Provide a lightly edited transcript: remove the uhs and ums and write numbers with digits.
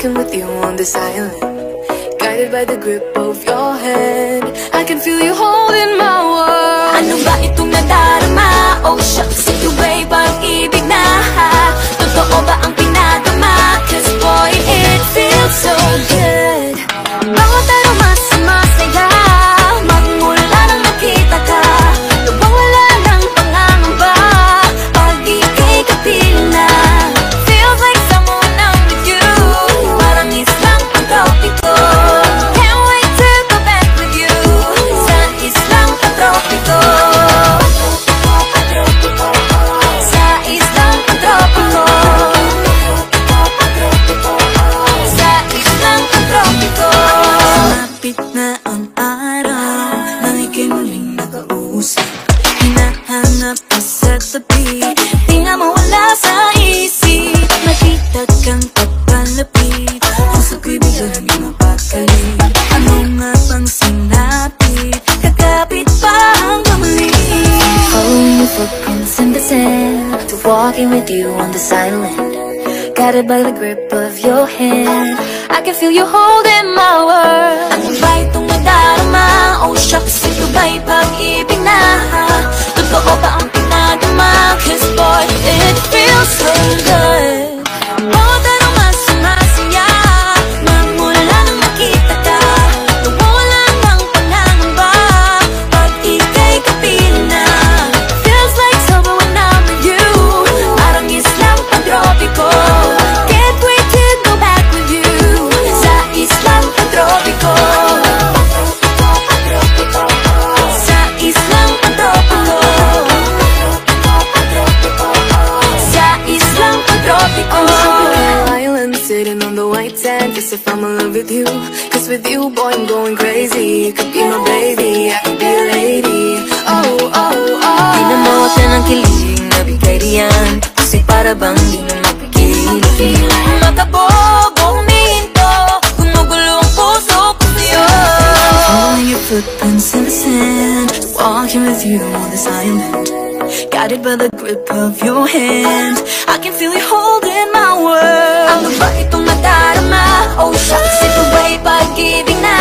walking with you on this island, guided by the grip of your hand. I can feel you holding my world. Ano ba itong nadarama? Oh shucks, ito ba'y pag-ibig na? Totoo ba ang pinadama? Cause boy, it feels so good. Bawat aroma sumasaya, magmula nang nakita ka. Nawawala ng pangangamba pag ika'y kapiling na. Feels like someone I'm with you, parang islang pagtropiko. Can't wait to go back with you sa islang pagtropiko. Sa islang pagtropiko. Sa islang pagtropiko. Sumapit na ang araw nang ika'y muling nakausap. Hinahanap ka sa tabi, di nga mawala sa isip. Makita kang papalapit, puso ko'y biglang mapakalit. Ano nga bang sinapit, kakapit pa hanggang muli. Following your footprints in the sand, to walking with you on this island, guided by the grip of your hand. I can feel you holding my world. Ano ba itong nadarama? Oh shucks, ito ba'y pag-ibig na? Totoo ba ang pinadama? Cause boy, it feels so good. Bawat aroma sumasaya, magmula nang nakita ka. Nawawala ng pangangamba pag ika'y kapiling na. Feels like summer when I'm with you, parang islang pagtropiko. Can't wait to go back with you sa islang pagtropiko. Sa islang pagtropiko. Sa islang pagtropiko. Island sitting on the white sand, guess if I'm in love with you, cause with you boy I'm going crazy. You could be my baby, I could be a lady. Oh, oh, oh. Di na mo siya ng kilig na bigay riyan, kasi para bang di na mapigil. Makabobo, humihinto, gumugulo ang puso ko sa'yo. Following your footprints in the sand, walking with you on this island, guided by the grip of your hand. I can feel you holding my world. Ano ba itong nadarama? Oh shucks, ito ba'y pag-ibig na?